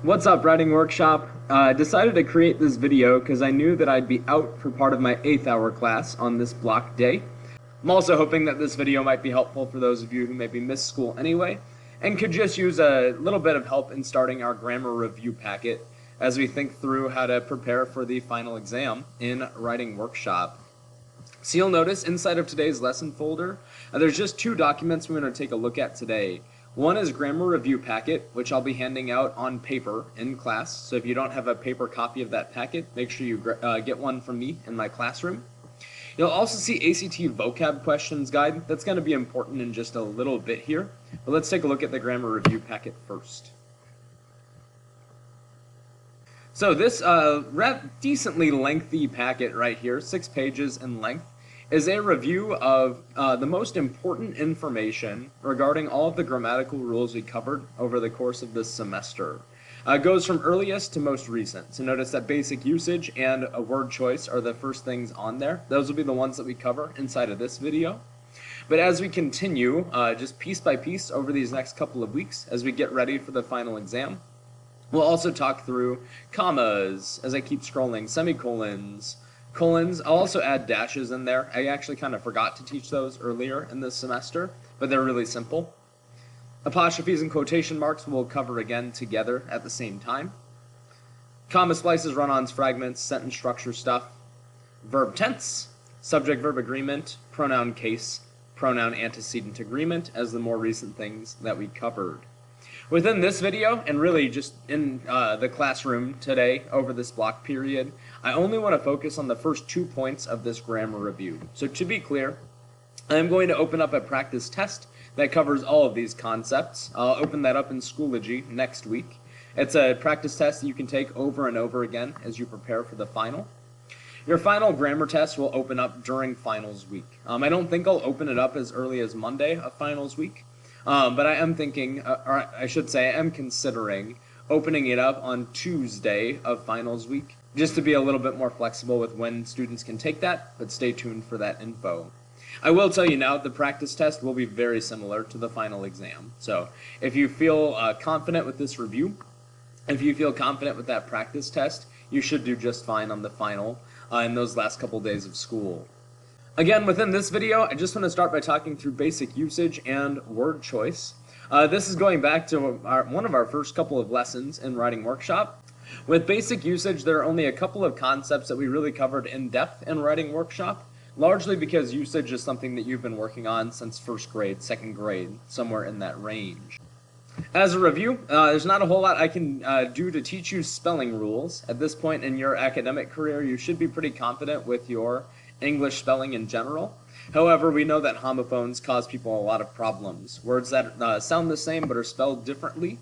What's up, writing workshop? I decided to create this video because I knew that I'd be out for part of my 8th hour class on this block day. I'm also hoping that this video might be helpful for those of you who maybe missed school anyway, and could just use a little bit of help in starting our grammar review packet as we think through how to prepare for the final exam in writing workshop. So you'll notice inside of today's lesson folder, there's just two documents we're going to take a look at today. One is grammar review packet, which I'll be handing out on paper in class. So if you don't have a paper copy of that packet, make sure you get one from me in my classroom. You'll also see ACT vocab questions guide. That's going to be important in just a little bit here. But let's take a look at the grammar review packet first. So this decently lengthy packet right here, 6 pages in length, is a review of the most important information regarding all of the grammatical rules we covered over the course of this semester. It goes from earliest to most recent. So notice that basic usage and a word choice are the first things on there. Those will be the ones that we cover inside of this video. But as we continue, just piece by piece over these next couple of weeks, as we get ready for the final exam, we'll also talk through commas, as I keep scrolling, semicolons, colons. I'll also add dashes in there. I actually kind of forgot to teach those earlier in this semester, but they're really simple. Apostrophes and quotation marks we'll cover again together at the same time. Comma splices, run-ons, fragments, sentence structure stuff. Verb tense, subject-verb agreement, pronoun case, pronoun antecedent agreement as the more recent things that we covered. Within this video, and really just in the classroom today over this block period, I only want to focus on the first 2 points of this grammar review. So to be clear, I'm going to open up a practice test that covers all of these concepts. I'll open that up in Schoology next week. It's a practice test that you can take over and over again as you prepare for the final. Your final grammar test will open up during finals week. I don't think I'll open it up as early as Monday of finals week. But I am thinking, or I should say, I am considering opening it up on Tuesday of finals week, just to be a little bit more flexible with when students can take that, but stay tuned for that info. I will tell you now, the practice test will be very similar to the final exam. So if you feel confident with this review, if you feel confident with that practice test, you should do just fine on the final in those last couple days of school. Again, within this video, I just want to start by talking through basic usage and word choice. This is going back to one of our first couple of lessons in writing workshop. With basic usage, there are only a couple of concepts that we really covered in depth in writing workshop, largely because usage is something that you've been working on since first grade, second grade, somewhere in that range. As a review, there's not a whole lot I can do to teach you spelling rules. At this point in your academic career, you should be pretty confident with your English spelling in general. However, we know that homophones cause people a lot of problems. Words that sound the same but are spelled differently.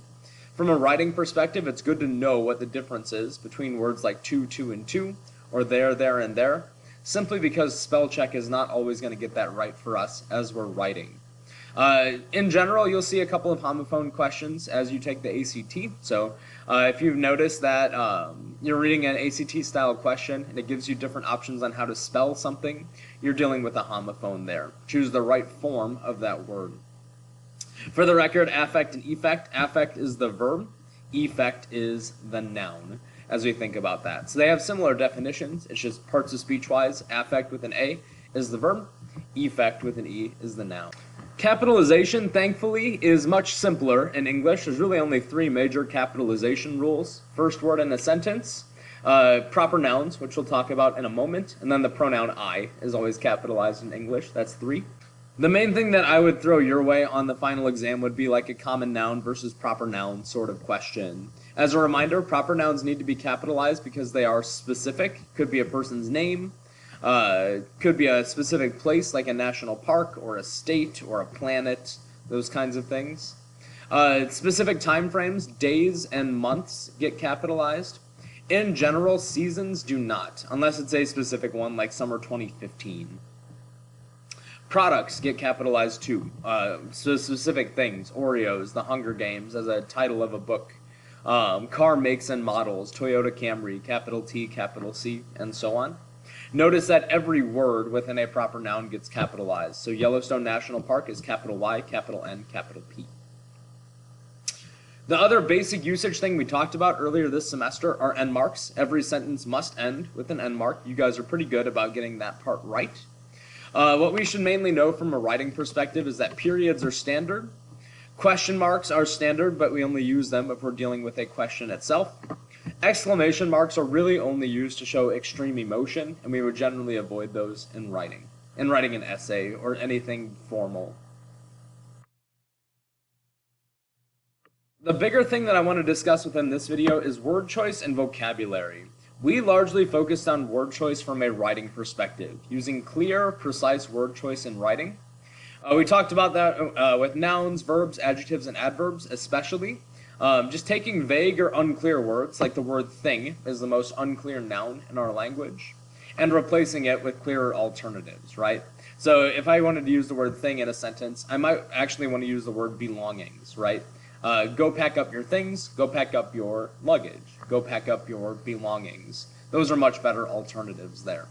From a writing perspective, it's good to know what the difference is between words like to, and to, or there, and there, simply because spell check is not always going to get that right for us as we're writing. In general, you'll see a couple of homophone questions as you take the ACT. So if you've noticed that you're reading an ACT style question and it gives you different options on how to spell something, you're dealing with a homophone there. Choose the right form of that word. For the record, affect and effect. Affect is the verb, effect is the noun, as we think about that. So they have similar definitions. It's just parts of speech wise. Affect with an A is the verb, effect with an E is the noun. Capitalization, thankfully, is much simpler in English. There's really only 3 major capitalization rules. First word in a sentence, proper nouns, which we'll talk about in a moment, and then the pronoun I is always capitalized in English. That's 3. The main thing that I would throw your way on the final exam would be like a common noun versus proper noun sort of question. As a reminder, proper nouns need to be capitalized because they are specific. Could be a person's name, could be a specific place like a national park or a state or a planet, those kinds of things. Specific time frames, days and months get capitalized. In general, seasons do not, unless it's a specific one like summer 2015. Products get capitalized too. So specific things, Oreos, The Hunger Games as a title of a book. Car makes and models, Toyota Camry, capital T, capital C, and so on. Notice that every word within a proper noun gets capitalized. So Yellowstone National Park is capital Y, capital N, capital P. The other basic usage thing we talked about earlier this semester are end marks. Every sentence must end with an end mark. You guys are pretty good about getting that part right. What we should mainly know from a writing perspective is that periods are standard. Question marks are standard, but we only use them if we're dealing with a question itself. Exclamation marks are really only used to show extreme emotion, and we would generally avoid those in writing an essay or anything formal. The bigger thing that I want to discuss within this video is word choice and vocabulary. We largely focused on word choice from a writing perspective, using clear, precise word choice in writing. We talked about that with nouns, verbs, adjectives, and adverbs especially. Just taking vague or unclear words, like the word thing is the most unclear noun in our language, and replacing it with clearer alternatives, right? So if I wanted to use the word thing in a sentence, I might actually want to use the word belongings, right? Go pack up your things, go pack up your luggage, go pack up your belongings. Those are much better alternatives there.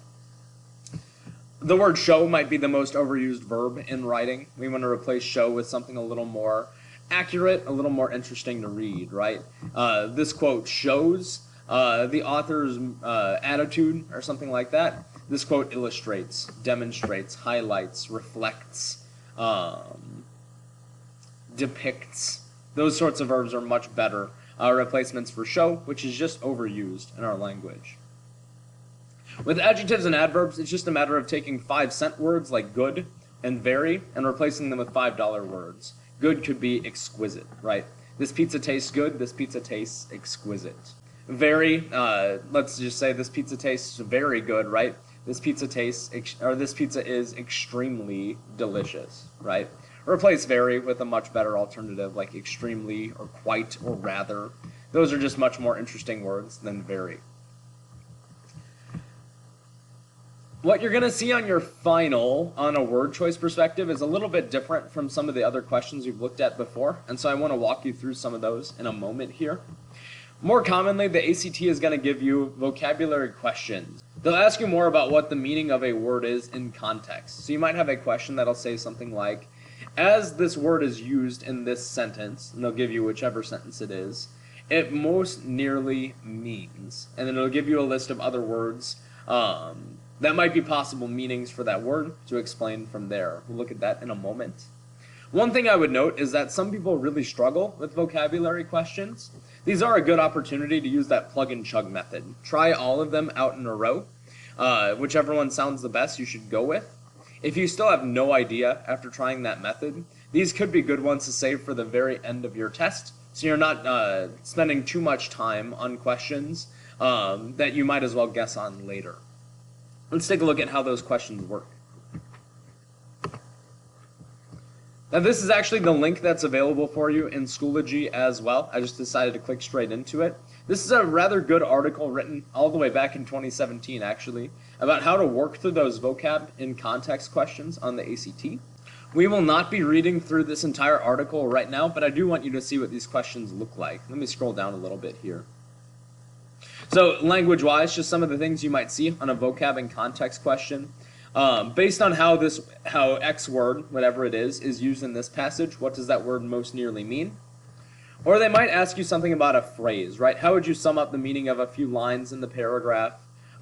The word show might be the most overused verb in writing. We want to replace show with something a little more accurate, a little more interesting to read, right? This quote shows the author's attitude or something like that. This quote illustrates, demonstrates, highlights, reflects, depicts. Those sorts of verbs are much better replacements for show, which is just overused in our language. With adjectives and adverbs, it's just a matter of taking 5-cent words like good and very and replacing them with $5 words. Good could be exquisite, right? This pizza tastes good, this pizza tastes exquisite. Very, let's just say this pizza tastes very good, right? This pizza is extremely delicious, right? Replace very with a much better alternative like extremely or quite or rather. Those are just much more interesting words than very. What you're going to see on your final on a word choice perspective is a little bit different from some of the other questions we've looked at before, and so I want to walk you through some of those in a moment here. More commonly, the ACT is going to give you vocabulary questions. They'll ask you more about what the meaning of a word is in context. So you might have a question that'll say something like, as this word is used in this sentence, and they'll give you whichever sentence it is, it most nearly means. And then it'll give you a list of other words that might be possible meanings for that word to explain from there. We'll look at that in a moment. One thing I would note is that some people really struggle with vocabulary questions. These are a good opportunity to use that plug and chug method. Try all of them out in a row. Whichever one sounds the best, you should go with. If you still have no idea after trying that method, these could be good ones to save for the very end of your test, so you're not spending too much time on questions that you might as well guess on later. Let's take a look at how those questions work. Now this is actually the link that's available for you in Schoology as well. I just decided to click straight into it. This is a rather good article written all the way back in 2017 actually, about how to work through those vocab in context questions on the ACT. We will not be reading through this entire article right now, but I do want you to see what these questions look like. Let me scroll down a little bit here. So language-wise, just some of the things you might see on a vocab in context question. Based on how X word, whatever it is used in this passage, what does that word most nearly mean? Or they might ask you something about a phrase, right? How would you sum up the meaning of a few lines in the paragraph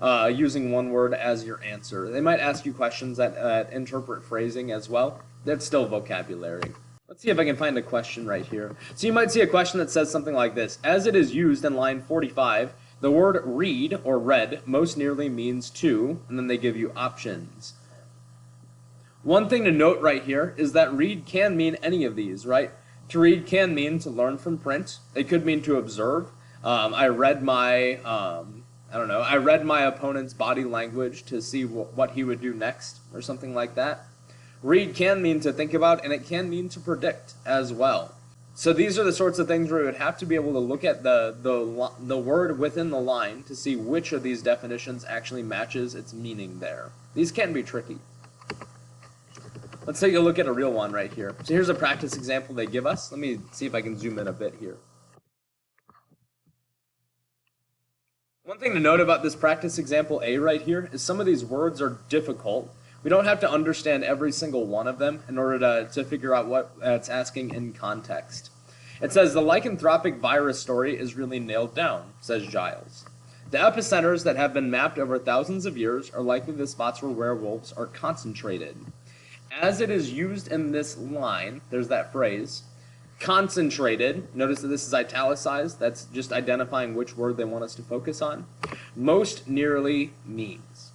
using one word as your answer? They might ask you questions that interpret phrasing as well. That's still vocabulary. Let's see if I can find a question right here. So you might see a question that says something like this. As it is used in line 45, the word read or read most nearly means to, and then they give you options. One thing to note right here is that read can mean any of these, right? To read can mean to learn from print. It could mean to observe. I read my opponent's body language to see what he would do next or something like that. Read can mean to think about, and it can mean to predict as well. So these are the sorts of things where we would have to be able to look at the word within the line to see which of these definitions actually matches its meaning there. These can be tricky. Let's take a look at a real one right here. So here's a practice example they give us. Let me see if I can zoom in a bit here. One thing to note about this practice example A right here is some of these words are difficult. We don't have to understand every single one of them in order to figure out what it's asking in context. It says the lycanthropic virus story is really nailed down, says Giles. The epicenters that have been mapped over thousands of years are likely the spots where werewolves are concentrated. As it is used in this line, there's that phrase, concentrated, notice that this is italicized, that's just identifying which word they want us to focus on, most nearly means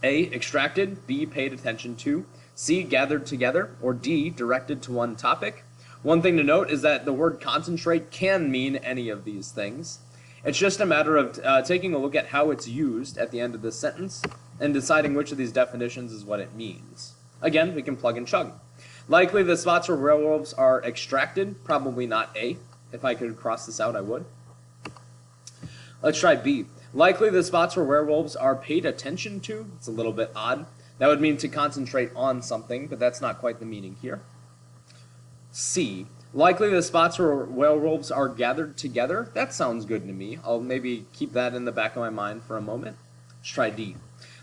A, extracted, B, paid attention to, C, gathered together, or D, directed to one topic. One thing to note is that the word concentrate can mean any of these things. It's just a matter of taking a look at how it's used at the end of this sentence and deciding which of these definitions is what it means. Again, we can plug and chug. Likely the spots where werewolves are extracted, probably not A. If I could cross this out, I would. Let's try B. Likely the spots where werewolves are paid attention to. It's a little bit odd. That would mean to concentrate on something, but that's not quite the meaning here. C. Likely the spots where werewolves are gathered together. That sounds good to me. I'll maybe keep that in the back of my mind for a moment. Let's try D.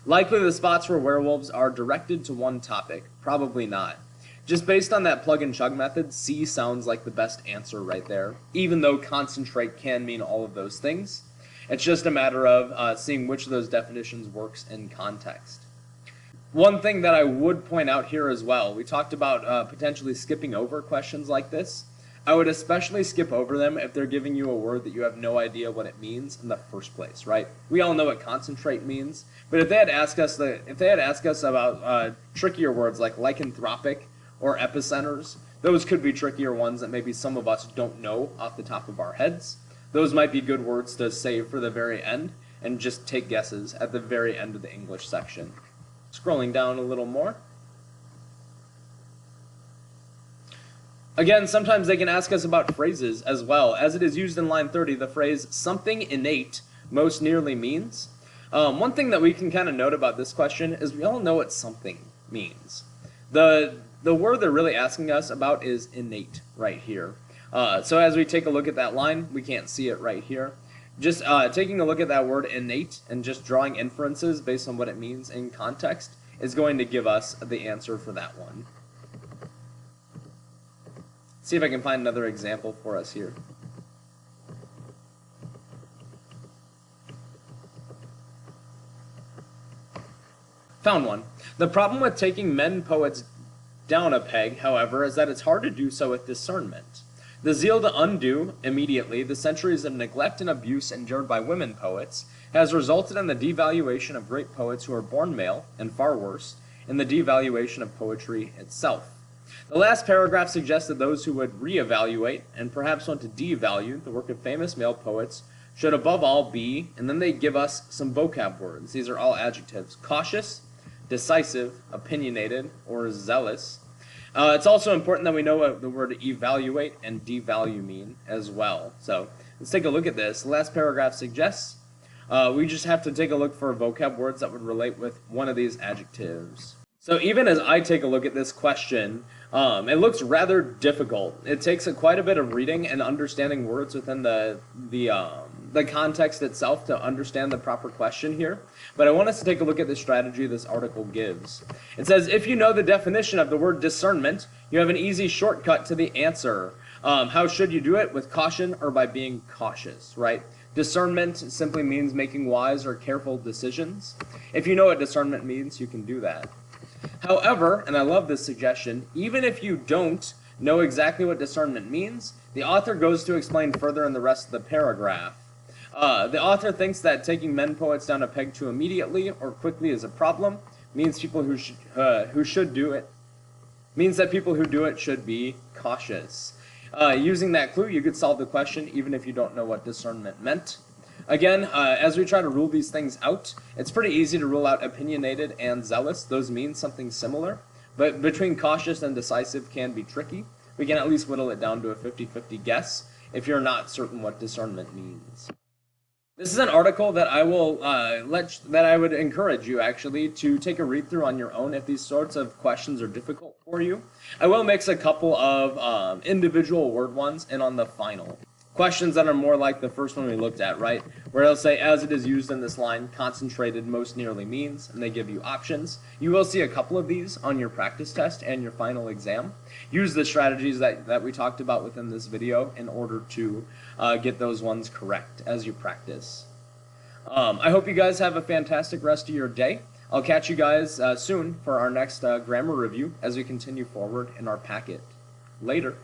Likely the spots where werewolves are directed to one topic. Probably not. Just based on that plug and chug method, C sounds like the best answer right there, even though concentrate can mean all of those things. It's just a matter of seeing which of those definitions works in context. One thing that I would point out here as well, we talked about potentially skipping over questions like this. I would especially skip over them if they're giving you a word that you have no idea what it means in the first place, right? We all know what concentrate means, but if they had asked us about trickier words like lycanthropic or epicenters, those could be trickier ones that maybe some of us don't know off the top of our heads. Those might be good words to save for the very end and just take guesses at the very end of the English section. Scrolling down a little more. Again, sometimes they can ask us about phrases as well. As it is used in line 30, the phrase something innate most nearly means. One thing that we can kind of note about this question is we all know what something means. The word they're really asking us about is innate right here. So as we take a look at that line, we can't see it right here. Just taking a look at that word innate and just drawing inferences based on what it means in context is going to give us the answer for that one. See if I can find another example for us here. Found one. The problem with taking men poets down a peg, however, is that it's hard to do so with discernment. The zeal to undo, immediately, the centuries of neglect and abuse endured by women poets has resulted in the devaluation of great poets who are born male, and far worse, in the devaluation of poetry itself. The last paragraph suggests that those who would reevaluate, and perhaps want to devalue, the work of famous male poets should above all be, and then they give us some vocab words. These are all adjectives: cautious, decisive, opinionated, or zealous. It's also important that we know what the word evaluate and devalue mean as well. So let's take a look at this. The last paragraph suggests we just have to take a look for vocab words that would relate with one of these adjectives. So even as I take a look at this question, it looks rather difficult. It takes quite a bit of reading and understanding words within the context itself to understand the proper question here. But I want us to take a look at the strategy this article gives. It says, if you know the definition of the word discernment, you have an easy shortcut to the answer. How should you do it? With caution or by being cautious, right? Discernment simply means making wise or careful decisions. If you know what discernment means, you can do that. However, and I love this suggestion, even if you don't know exactly what discernment means, the author goes to explain further in the rest of the paragraph. The author thinks that taking men poets down a peg too immediately or quickly is a problem, means people who should do it should be cautious. Using that clue, you could solve the question even if you don't know what discernment meant. Again, as we try to rule these things out, it's pretty easy to rule out opinionated and zealous. Those mean something similar, but between cautious and decisive can be tricky. We can at least whittle it down to a 50-50 guess if you're not certain what discernment means. This is an article that I would encourage you actually to take a read through on your own if these sorts of questions are difficult for you. I will mix a couple of individual word ones in on the final. questions that are more like the first one we looked at, right? Where it'll say, as it is used in this line, concentrated most nearly means, and they give you options. You will see a couple of these on your practice test and your final exam. Use the strategies that we talked about within this video in order to get those ones correct as you practice. I hope you guys have a fantastic rest of your day. I'll catch you guys soon for our next grammar review as we continue forward in our packet. Later.